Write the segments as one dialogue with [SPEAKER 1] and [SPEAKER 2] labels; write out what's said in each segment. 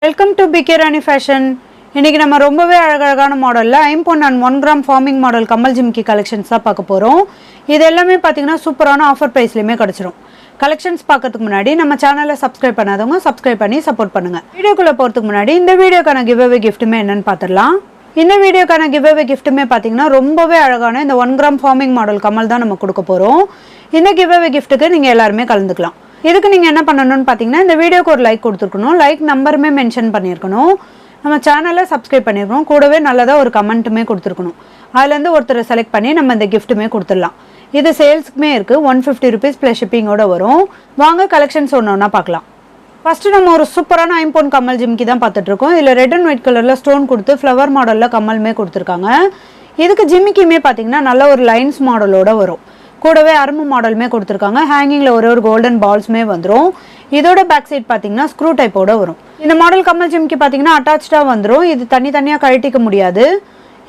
[SPEAKER 1] Welcome to PK Rani fashion. இன்றைக்கி நம்ம ரொம்பவே அழகழகான மாடலில் ஐம்பொன் அண்ட் 1 கிராம் ஃபார்மிங் மாடல் கமல் ஜிம்கி கலெக்ஷன்ஸ் தான் பார்க்க போகிறோம். இது எல்லாமே பார்த்தீங்கன்னா சூப்பரான ஆஃபர் ப்ரைஸ்லையுமே கிடச்சிரும். கலெக்ஷன்ஸ் பார்க்கறதுக்கு முன்னாடி நம்ம சேனலை சப்ஸ்கிரைப் பண்ணாதவங்க சப்ஸ்கிரைப் பண்ணி சப்போர்ட் பண்ணுங்கள். வீடியோக்குள்ளே போகிறதுக்கு முன்னாடி இந்த வீடியோக்கான கிவ்அவே கிஃப்ட்டுமே என்னென்னு பார்த்துடலாம். இந்த வீடியோக்கான கிவ்அவே கிஃப்ட்டுமே பார்த்தீங்கன்னா ரொம்பவே அழகான இந்த 1 கிராம் ஃபார்மிங் மாடல் கமல் தான் நம்ம கொடுக்க போகிறோம். இந்த கிவ்அவே கிஃப்ட்டுக்கு நீங்கள் எல்லாருமே கலந்துக்கலாம். இதுக்கு நீங்கள் என்ன பண்ணணும்னு பார்த்தீங்கன்னா இந்த வீடியோக்கு ஒரு லைக் கொடுத்துருக்கணும், லைக் நம்பருமே மென்ஷன் பண்ணியிருக்கணும், நம்ம சேனலை சப்ஸ்கிரைப் பண்ணியிருக்கணும், கூடவே நல்லதாக ஒரு கமெண்ட்டுமே கொடுத்துருக்கணும். அதுலேருந்து ஒருத்தரை செலக்ட் பண்ணி நம்ம இந்த கிஃப்ட்டுமே கொடுத்துடலாம். இது சேல்ஸுக்குமே இருக்குது. 150 ருபீஸ் ப்ளஸ் ஷிப்பிங்கோடு வரும். வாங்க கலெக்ஷன்ஸ் ஒன்று பார்க்கலாம். ஃபஸ்ட்டு நம்ம ஒரு சூப்பரான ஐம்பொன் கமல் ஜிம்கி தான் பார்த்துட்ருக்கோம். இதில் ரெட் அண்ட் ஒயிட் கலரில் ஸ்டோன் கொடுத்து ஃப்ளவர் மாடலில் கமலுமே கொடுத்துருக்காங்க. இதுக்கு ஜிம்மிக்குமே பார்த்தீங்கன்னா நல்ல ஒரு லைன்ஸ் மாடலோடு வரும். கூடவே அரும்பு மாடலுமே கொடுத்துருக்காங்க. ஹேங்கிங்கில் ஒரு கோல்டன் பால்ஸுமே வந்துடும். இதோட பேக் சைட் பார்த்தீங்கன்னா ஸ்க்ரூ டைப்போடு வரும். இந்த மாடல் கமல் ஜிம்கி பார்த்தீங்கன்னா அட்டாச்சாக வந்துடும். இது தனித்தனியாக கழட்டிக்க முடியாது.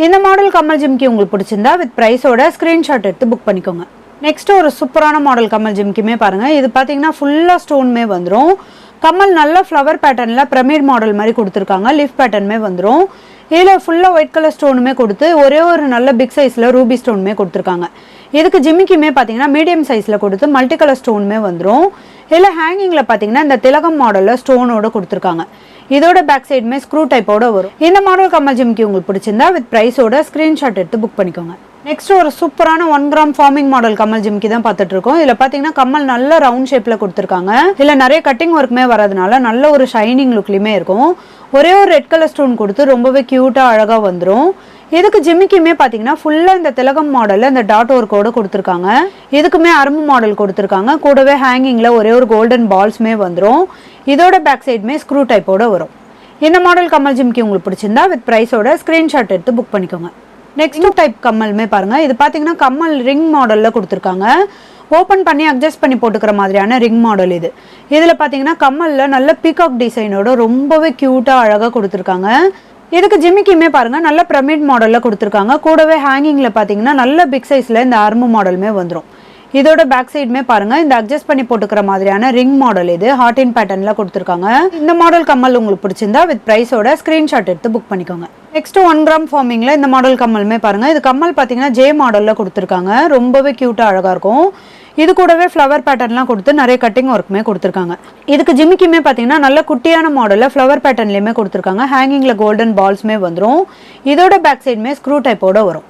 [SPEAKER 1] இந்த மாடல் கமல் ஜிம்கி உங்களுக்கு பிடிச்சிருந்தா வித் ப்ரைஸோட ஸ்க்ரீன்ஷாட் எடுத்து புக் பண்ணிக்கோங்க. நெக்ஸ்ட்டு ஒரு சூப்பரான மாடல் கமல் ஜிம்கியுமே பாருங்கள். இது பார்த்தீங்கன்னா ஃபுல்லாக ஸ்டோனுமே வந்துடும். கமல் நல்ல ஃப்ளவர் பேட்டர்னில் பிரமிட் மாடல் மாதிரி கொடுத்துருக்காங்க. லீஃப் பேட்டர்னுமே வந்துடும். இதில் ஃபுல்லாக ஒயிட் கலர் ஸ்டோனுமே கொடுத்து ஒரே ஒரு நல்ல பிக் சைஸில் ரூபி ஸ்டோனுமே கொடுத்துருக்காங்க. இதுக்கு ஜிம்மிக்குமே பார்த்தீங்கன்னா மீடியம் சைஸில் கொடுத்து மல்டி கலர் ஸ்டோனுமே வந்துடும். இதில் ஹேங்கிங்கில் பார்த்தீங்கன்னா இந்த திலகம் மாடலில் ஸ்டோனோடு கொடுத்துருக்காங்க. இதோட பேக் சைடுமே ஸ்க்ரூ டைப்போடு வரும். இந்த மாடல் கமல் ஜிம்கி உங்களுக்கு பிடிச்சிருந்தா வித் ப்ரைஸோட ஸ்க்ரீன்ஷாட் எடுத்து புக் பண்ணிக்கோங்க. நெக்ஸ்ட் ஒரு சூப்பரான 1 கிராம் ஃபார்மிங் மாடல் கமல் ஜிம்கி தான் பார்த்துட்டு இருக்கோம். இதில் பார்த்தீங்கன்னா கமல் நல்ல ரவுண்ட் ஷேப்பில் கொடுத்துருக்காங்க. இதில் நிறைய கட்டிங் ஒர்க்குமே வரதுனால நல்ல ஒரு ஷைனிங் லுக்லையுமே இருக்கும். ஒரே ஒரு ரெட் கலர் ஸ்டோன் கொடுத்து ரொம்பவே க்யூட்டாக அழகாக வந்துடும். இதுக்கு ஜிம்மிக்குமே பார்த்தீங்கன்னா ஃபுல்லாக இந்த திலகம் மாடலில் இந்த டாட் ஒர்க்கோடு கொடுத்துருக்காங்க. இதுக்குமே அரும்பு மாடல் கொடுத்துருக்காங்க. கூடவே ஹேங்கிங்கில் ஒரே ஒரு கோல்டன் பால்ஸுமே வந்துடும். இதோட பேக் சைடுமே ஸ்க்ரூ டைப்போடு வரும். இந்த மாடல் கமல் ஜிம்கி உங்களுக்கு பிடிச்சிருந்தா வித் ப்ரைஸோட ஸ்க்ரீன்ஷாட் எடுத்து புக் பண்ணிக்கோங்க. நெக்ஸ்ட் டைப் கம்மலுமே பாருங்கள். இது பார்த்தீங்கன்னா கம்மல் ரிங் மாடலில் கொடுத்துருக்காங்க. ஓப்பன் பண்ணி அட்ஜஸ்ட் பண்ணி போட்டுக்கிற மாதிரியான ரிங் மாடல் இது. இதில் பார்த்தீங்கன்னா கம்மலில் நல்ல பீகாக் டிசைனோட ரொம்பவே க்யூட்டாக அழகாக கொடுத்துருக்காங்க. இதுக்கு ஜிம்மிக்குமே பாருங்கள் நல்ல பிரமிட் மாடலில் கொடுத்துருக்காங்க. கூடவே ஹேங்கிங்கில் பார்த்தீங்கன்னா நல்ல பிக் சைஸில் இந்த அரும்பு மாடலுமே வந்துடும். இதோட பேக் சைடுமே பாருங்கள் இந்த அட்ஜஸ்ட் பண்ணி போட்டுக்கிற மாதிரியான ரிங் மாடல் இது ஹார்டின் பேட்டர்னில் கொடுத்துருக்காங்க. இந்த மாடல் கம்மல் உங்களுக்கு பிடிச்சிருந்தா வித் ப்ரைஸோட ஸ்க்ரீன்ஷாட் எடுத்து புக் பண்ணிக்கோங்க. நெக்ஸ்ட் 1 கிராம் ஃபார்மிங்கில் இந்த மாடல் கம்மலுமே பாருங்கள். இது கம்மல் பார்த்தீங்கன்னா ஜே மாடலில் கொடுத்துருக்காங்க. ரொம்பவே க்யூட்டாக அழகாக இருக்கும். இது கூடவே ஃப்ளவர் பேட்டர்ன்லாம் கொடுத்து நிறைய கட்டிங் ஒர்க்குமே கொடுத்துருக்காங்க. இதுக்கு ஜிம்மிக்குமே பார்த்தீங்கன்னா நல்ல குட்டியான மாடலில் ஃப்ளவர் பேட்டர்ன்லேயுமே கொடுத்துருக்காங்க. ஹேங்கிங்கில் கோல்டன் பால்ஸுமே வந்துடும். இதோட பேக் சைடுமே ஸ்க்ரூ டைப்போடு வரும்.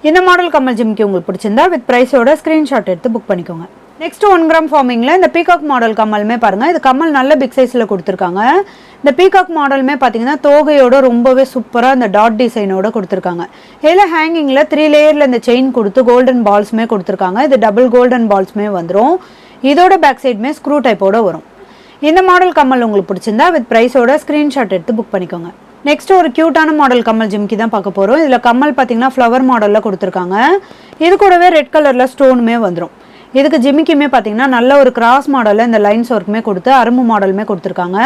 [SPEAKER 1] இந்த மாடல் கமல் ஜிம்கி உங்களுக்கு பிடிச்சிருந்தா வித் ப்ரைஸோட ஸ்க்ரீன்ஷாட் எடுத்து புக் பண்ணிக்கோங்க. நெக்ஸ்ட் 1 கிராம் ஃபார்மிங்கில் இந்த பீகாக் மாடல் கம்மலுமே பாருங்கள். இது கம்மல் நல்ல பிக் சைஸில் கொடுத்துருக்காங்க. இந்த பீகாக் மாடலுமே பார்த்தீங்கன்னா தோகையோட ரொம்பவே சூப்பராக இந்த டாட் டிசைனோட கொடுத்துருக்காங்க. இதில் ஹேங்கிங்கில் 3 லேயரில் இந்த செயின் கொடுத்து கோல்டன் பால்ஸுமே கொடுத்துருக்காங்க. இது டபுள் கோல்டன் பால்ஸுமே வந்துடும். இதோட பேக் சைடுமே ஸ்க்ரூ டைப்போடு வரும். இந்த மாடல் கம்மல் உங்களுக்கு பிடிச்சிருந்தா வித் ப்ரைஸோட ஸ்க்ரீன்ஷாட் எடுத்து புக் பண்ணிக்கோங்க. நெக்ஸ்ட் ஒரு க்யூட்டான மாடல் கம்மல் ஜிம்கி தான் பார்க்க போகிறோம். இதில் கம்மல் பார்த்தீங்கன்னா ஃப்ளவர் மாடலில் கொடுத்துருக்காங்க. இது கூடவே ரெட் கலரில் ஸ்டோனுமே வந்துடும். இதுக்கு ஜிம்மிக்குமே பார்த்தீங்கன்னா நல்ல ஒரு கிராஸ் மாடலில் இந்த லைன்ஸ் ஒர்க்குமே கொடுத்து அரும்பு மாடலுமே கொடுத்துருக்காங்க.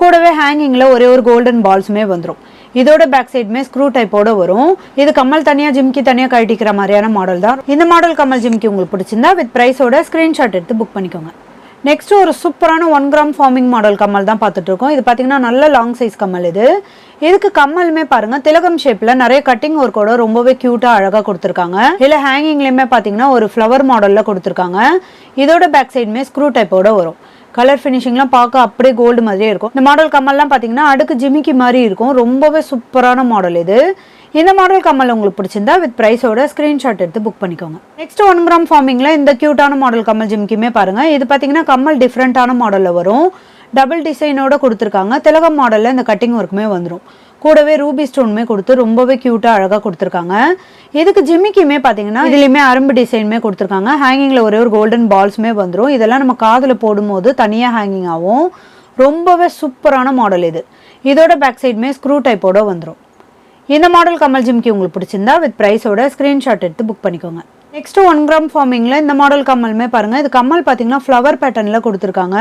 [SPEAKER 1] கூடவே ஹேங்கிங்கில் ஒரே ஒரு கோல்டன் பால்ஸுமே வந்துடும். இதோட பேக் சைடுமே ஸ்க்ரூ டைப்போடு வரும். இது கம்மல் தனியாக ஜிம்கி தனியாக கழட்டிக்கிற மாதிரியான மாடல் தான். இந்த மாடல் கம்மல் ஜிம்கி உங்களுக்கு பிடிச்சிருந்தா வித் ப்ரைஸோட ஸ்க்ரீன்ஷாட் எடுத்து புக் பண்ணிக்கோங்க. நெக்ஸ்ட் ஒரு சூப்பரான 1 கிராம் ஃபார்மிங் மாடல் கம்மல் தான் பார்த்துட்டு இருக்கோம். இது பார்த்தீங்கன்னா நல்ல லாங் சைஸ் கம்மல் இது. இதுக்கு கம்மலுமே பாருங்கள் திலகம் ஷேப்பில் நிறைய கட்டிங் ஒர்க்கோட ரொம்பவே க்யூட்டாக அழகாக கொடுத்துருக்காங்க. இல்லை ஹேங்கிங்லேயுமே பார்த்தீங்கன்னா ஒரு ஃப்ளவர் மாடலில் கொடுத்துருக்காங்க. இதோட பேக் சைடுமே ஸ்க்ரூ டைப்போட வரும். கலர் ஃபினிஷிங்லாம் பார்க்க அப்படியே கோல்டு மாதிரியே இருக்கும். இந்த மாடல் கம்மல்லாம் பார்த்தீங்கன்னா அடுக்கு ஜிமிக்கி மாதிரி இருக்கும். ரொம்பவே சூப்பரான மாடல் இது. இந்த மாடல் கம்மல் உங்களுக்கு பிடிச்சிருந்தா வித் ப்ரைஸோட ஸ்க்ரீன்ஷாட் எடுத்து புக் பண்ணிக்கோங்க. நெக்ஸ்ட் 1 கிராம் ஃபார்மிங்கில் இந்த க்யூட்டான மாடல் கம்மல் ஜிம்கியுமே பாருங்கள். இது பார்த்தீங்கன்னா கம்மல் டிஃப்ரெண்ட்டான மாடலில் வரும். டபுள் டிசைனோட கொடுத்துருக்காங்க. திலகம் மாடலில் இந்த கட்டிங் ஒர்க்குமே வந்துடும். கூடவே ரூபி ஸ்டோனுமே கொடுத்து ரொம்பவே க்யூட்டாக அழகாக கொடுத்துருக்காங்க. இதுக்கு ஜிம்மிக்குமே பார்த்தீங்கன்னா இதுலேயுமே அரும்பு டிசைனுமே கொடுத்துருக்காங்க. ஹேங்கிங்கில் ஒரே ஒரு கோல்டன் பால்ஸுமே வந்துடும். இதெல்லாம் நம்ம காதில் போடும்போது தனியாக ஹேங்கிங் ஆகும். ரொம்பவே சூப்பரான மாடல் இது. இதோட பேக் சைடுமே ஸ்க்ரூ டைப்போட வந்துடும். இந்த மாடல் கமல் ஜிம்கி உங்களுக்கு பிடிச்சிருந்தா வித் ப்ரைஸோட ஸ்க்ரீன்ஷாட் எடுத்து புக் பண்ணிக்கோங்க. நெக்ஸ்ட் 1 கிராம் ஃபார்மிங்கில் இந்த மாடல் கம்மலுமே பாருங்கள். இது கம்மல் பார்த்தீங்கன்னா ஃப்ளவர் பேட்டர்னில் கொடுத்துருக்காங்க.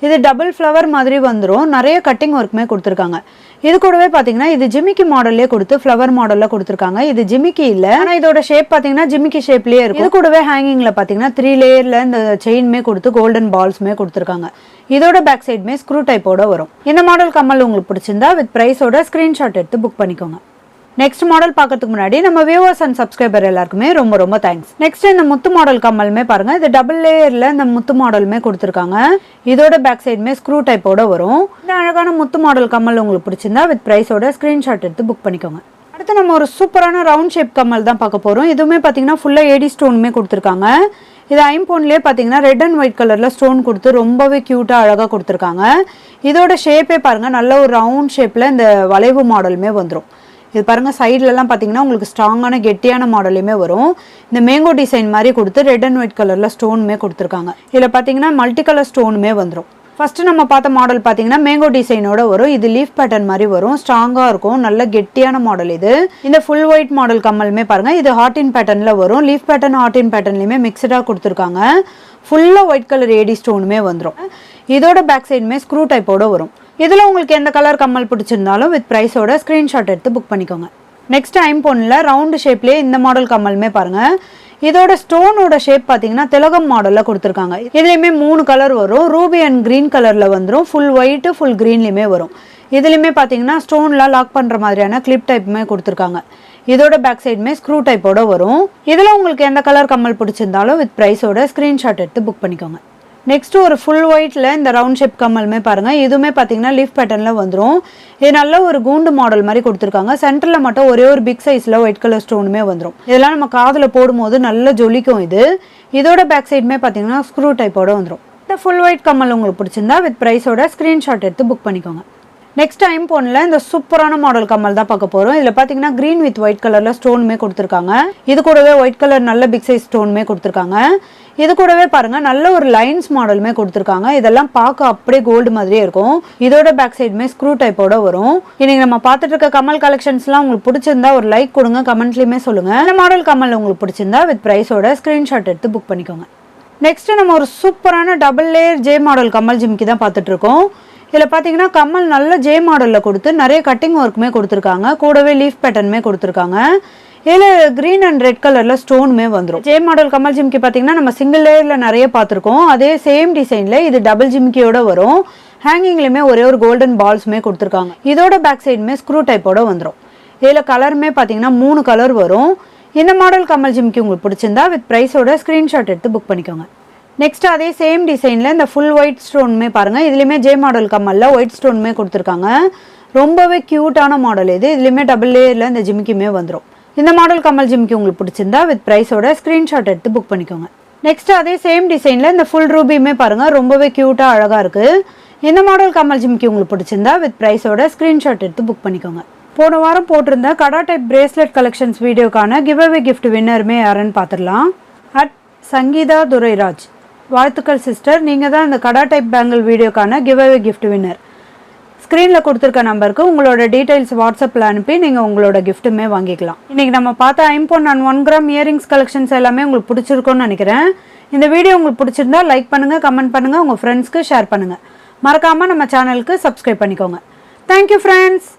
[SPEAKER 1] இது டபுள் ஃப்ளவர் மாதிரி வந்துடும். நிறைய கட்டிங் ஒர்க்குமே கொடுத்துருக்காங்க. இது கூடவே பார்த்தீங்கன்னா இது ஜிமிக்கி மாடல்லே கொடுத்து ஃப்ளவர் மாடலில் கொடுத்துருக்காங்க. இது ஜிமிக்கி இல்லை, ஆனால் இதோட ஷேப் பார்த்தீங்கன்னா ஜிமிக்கி ஷேப்லேயே இருக்கும். இது கூடவே ஹேங்கிங்கில் பார்த்தீங்கன்னா 3 லேயரில் இந்த செயின்மே கொடுத்து கோல்டன் பால்ஸுமே கொடுத்துருக்காங்க. இதோட பேக் சைடுமே ஸ்க்ரூ டைப்போட வரும். இந்த மாடல் கம்மல் உங்களுக்கு பிடிச்சிருந்தா வித் ப்ரைஸோட ஸ்க்ரீன்ஷாட் எடுத்து புக் பண்ணிக்கோங்க. நெக்ஸ்ட் மாடல் பார்க்கறதுக்கு முன்னாடி நம்ம வியூவர்ஸ் அண்ட் சப்ஸ்கிரைபர் எல்லாருக்குமே ரொம்ப ரொம்ப தேங்க்ஸ். நெக்ஸ்ட் இந்த முத்து மாடல் கம்மலுமே பாருங்க. இது டபுள் லேயர்ல இந்த முத்து மாடலுமே கொடுத்துருக்காங்க. இதோட பேக் சைடுமே ஸ்க்ரூ டைப்போட வரும். இந்த அழகான முத்து மாடல் கம்மல் உங்களுக்கு பிடிச்சிருந்தா வித் ப்ரைஸோட ஸ்க்ரீன்ஷாட் எடுத்து புக் பண்ணிக்கோங்க. அடுத்து நம்ம ஒரு சூப்பரான ரவுண்ட் ஷேப் கம்மல் தான் பார்க்க போறோம். இதுவுமே பார்த்தீங்கன்னா ஃபுல்லாக ஏடி ஸ்டோனுமே கொடுத்துருக்காங்க. இது ஐம்பொன்லேயே பார்த்தீங்கன்னா ரெட் அண்ட் ஒயிட் கலரில் ஸ்டோன் கொடுத்து ரொம்பவே க்யூட்டாக அழகாக கொடுத்துருக்காங்க. இதோட ஷேப்பே பாருங்கள், நல்ல ஒரு ரவுண்ட் ஷேப்பில் இந்த வளைவு மாடலுமே வந்துடும். இது பாருங்கள், சைட்லலாம் பார்த்தீங்கன்னா உங்களுக்கு ஸ்ட்ராங்கான கெட்டியான மாடலுமே வரும். இந்த மேங்கோ டிசைன் மாதிரி கொடுத்து ரெட் அண்ட் ஒயிட் கலரில் ஸ்டோனுமே கொடுத்துருக்காங்க. இதில் பார்த்தீங்கன்னா மல்டி கலர் ஸ்டோனுமே வந்துடும். ஃபஸ்ட்டு நம்ம பார்த்த மாடல் பார்த்தீங்கன்னா மேங்கோ டிசைனோட வரும். இது லீஃப் பேட்டர்ன் மாதிரி வரும், ஸ்ட்ராங்காக இருக்கும், நல்ல கெட்டியான மாடல் இது. இந்த ஃபுல் ஒயிட் மாடல் கம்மலுமே பாருங்கள், இது ஹார்டின் பேட்டர்னில் வரும். லீஃப் பேட்டர்ன் ஹார்டின் பேட்டர்ன்லையுமே மிக்சடாக கொடுத்துருக்காங்க. ஃபுல்லாக ஒயிட் கலர் ஏடி ஸ்டோனுமே வந்துடும். இதோட பேக் சைடுமே ஸ்க்ரூ டைப்போட வரும். இதில் உங்களுக்கு எந்த கலர் கம்மல் பிடிச்சிருந்தாலும் வித் ப்ரைஸோட ஸ்க்ரீன்ஷாட் எடுத்து புக் பண்ணிக்கோங்க. நெக்ஸ்ட் ஐம்பொன்னில் ரவுண்டு ஷேப்லேயே இந்த மாடல் கம்மலுமே பாருங்கள். இதோட ஸ்டோனோட ஷேப் பார்த்தீங்கன்னா திலகம் மாடலில் கொடுத்துருக்காங்க. இதுலேயுமே 3 கலர் வரும். ரூபி அண்ட் க்ரீன் கலரில் வந்துடும். ஃபுல் ஒயிட்டு ஃபுல் க்ரீன்லேயுமே வரும். இதுலேயுமே பார்த்தீங்கன்னா ஸ்டோன்லாம் லாக் பண்ணுற மாதிரியான கிளிப் டைப்புமே கொடுத்துருக்காங்க. இதோட பேக் சைடுமே ஸ்க்ரூ டைப்போட வரும். இதில் உங்களுக்கு எந்த கலர் கம்மல் பிடிச்சிருந்தாலும் வித் ப்ரைஸோட ஸ்க்ரீன்ஷாட் எடுத்து புக் பண்ணிக்கோங்க. நெக்ஸ்ட் ஒரு ஃபுல் ஒயிட்டில் இந்த ரவுண்ட் ஷேப் கம்மலுமே பாருங்கள். இதுவுமே பார்த்தீங்கன்னா லீஃப் பேட்டர்னில் வந்துடும். இது நல்ல ஒரு கூண்டு மாடல் மாதிரி கொடுத்துருக்காங்க. சென்டரில் மட்டும் ஒரே ஒரு பிக் சைஸில் ஒயிட் கலர் ஸ்டோனுமே வந்துடும். இதெல்லாம் நம்ம காதில் போடும்போது நல்லா ஜொலிக்கும் இது. இதோட பேக் சைடுமே பார்த்தீங்கன்னா ஸ்க்ரூ டைப்போட வந்துடும். இந்த ஃபுல் ஒயிட் கம்மல் உங்களுக்கு பிடிச்சிருந்தா வித் ப்ரைஸோட ஸ்க்ரீன்ஷாட் எடுத்து புக் பண்ணிக்கோங்க. நெக்ஸ்ட் ஐம்பொன்னில் இந்த சூப்பரான மாடல் கம்மல் தான் பார்க்க போகிறோம். இதில் பார்த்தீங்கன்னா க்ரீன் வித் ஒயிட் கலரில் ஸ்டோனுமே கொடுத்துருக்காங்க. இது கூடவே ஒயிட் கலர் நல்ல பிக் சைஸ் ஸ்டோனுமே கொடுத்துருக்காங்க. இது கூடவே பாருங்கள், நல்ல ஒரு லைன்ஸ் மாடலுமே கொடுத்துருக்காங்க. இதெல்லாம் பார்க்க அப்படியே கோல்டு மாதிரியே இருக்கும். இதோட பேக் சைடுமே ஸ்க்ரூ டைப்போட வரும். இன்னைக்கு நம்ம பார்த்துட்டு இருக்க கமல் கலெக்ஷன்ஸ்லாம் உங்களுக்கு பிடிச்சிருந்தா ஒரு லைக் கொடுங்க, கமெண்ட்லேயுமே சொல்லுங்கள். இந்த மாடல் கம்மல் உங்களுக்கு பிடிச்சிருந்தா வித் ப்ரைஸோட ஸ்க்ரீன்ஷாட் எடுத்து புக் பண்ணிக்கோங்க. நெக்ஸ்ட் நம்ம ஒரு சூப்பரான டபுள் லேயர் ஜே மாடல் கம்மல் ஜிமிக்கி தான் பார்த்துட்டு இருக்கோம். இதில் பார்த்தீங்கன்னா கம்மல் நல்ல ஜே மாடலில் கொடுத்து நிறைய கட்டிங் ஒர்க்குமே கொடுத்துருக்காங்க. கூடவே லீஃப் பேட்டர்னுமே கொடுத்துருக்காங்க. இதில் க்ரீன் அண்ட் ரெட் கலரில் ஸ்டோனுமே வந்துடும். ஜே மாடல் கம்மல் ஜிமிக்கி பார்த்தீங்கன்னா நம்ம சிங்கிள் லேயரில் நிறைய பார்த்துருக்கோம். அதே சேம் டிசைனில் இது டபுள் ஜிமிக்கியோட வரும். ஹேங்கிங்லேயுமே ஒரே ஒரு கோல்டன் பால்ஸுமே கொடுத்துருக்காங்க. இதோட பேக் சைடுமே ஸ்க்ரூ டைப்போட வந்துடும். இதில் கலருமே பார்த்தீங்கன்னா 3 கலர் வரும். இந்த மாடல் கம்மல் ஜிமிக்கி உங்களுக்கு பிடிச்சிருந்தா வித் ப்ரைஸோட ஸ்க்ரீன்ஷாட் எடுத்து புக் பண்ணிக்கோங்க. நெக்ஸ்ட் அதே சேம் டிசைனில் இந்த ஃபுல் ஒயிட் ஸ்டோனுமே பாருங்கள். இதுலேயுமே ஜே மாடல் கம்மலில் ஒயிட் ஸ்டோனுமே கொடுத்துருக்காங்க. ரொம்பவே க்யூட்டான மாடல் இது. இதுலேயுமே டபுள் லேயரில் இந்த ஜிமிக்கியுமே வந்துடும். இந்த மாடல் கம்மல் ஜிமிக்கி உங்களுக்கு பிடிச்சிருந்தா வித் ப்ரைஸோட ஸ்க்ரீன்ஷாட் எடுத்து புக் பண்ணிக்கோங்க. நெக்ஸ்ட் அதே சேம் டிசைனில் இந்த ஃபுல் ரூபியுமே பாருங்கள், ரொம்பவே க்யூட்டாக அழகாக இருக்குது. இந்த மாடல் கம்மல் ஜிமிக்கி உங்களுக்கு பிடிச்சிருந்தா வித் ப்ரைஸோட ஸ்க்ரீன்ஷாட் எடுத்து புக் பண்ணிக்கோங்க. போன வாரம் போட்டிருந்த கடா டைப் பிரேஸ்லெட் கலெக்ஷன்ஸ் வீடியோக்கான கிவ் அவே கிஃப்ட் வின்னருமே யாருன்னு பார்த்துடலாம். சங்கீதா துரைராஜ், வாழ்த்துக்கள் சிஸ்டர், நீங்கள் தான் இந்த கடா டைப் பேங்கிள் வீடியோக்கான கிவ் அவே கிஃப்ட் வின்னர். ஸ்க்ரீனில் கொடுத்துருக்க நம்பருக்கு உங்களோட டீட்டெயில்ஸ் வாட்ஸ்அப்பில் அனுப்பி நீங்கள் உங்களோட கிஃப்ட்டுமே வாங்கிக்கலாம். இன்றைக்கி நம்ம பார்த்த ஐம்பொன் அண்ட் 1 கிராம் இயரிங்ஸ் கலெக்ஷன்ஸ் எல்லாமே உங்களுக்கு பிடிச்சிருக்கும்னு நினைக்கிறேன். இந்த வீடியோ உங்களுக்கு பிடிச்சிருந்தா லைக் பண்ணுங்கள், கமெண்ட் பண்ணுங்கள், உங்கள் ஃப்ரெண்ட்ஸ்க்கு ஷேர் பண்ணுங்கள். மறக்காமல் நம்ம சேனலுக்கு சப்ஸ்கிரைப் பண்ணிக்கோங்க. Thank you friends.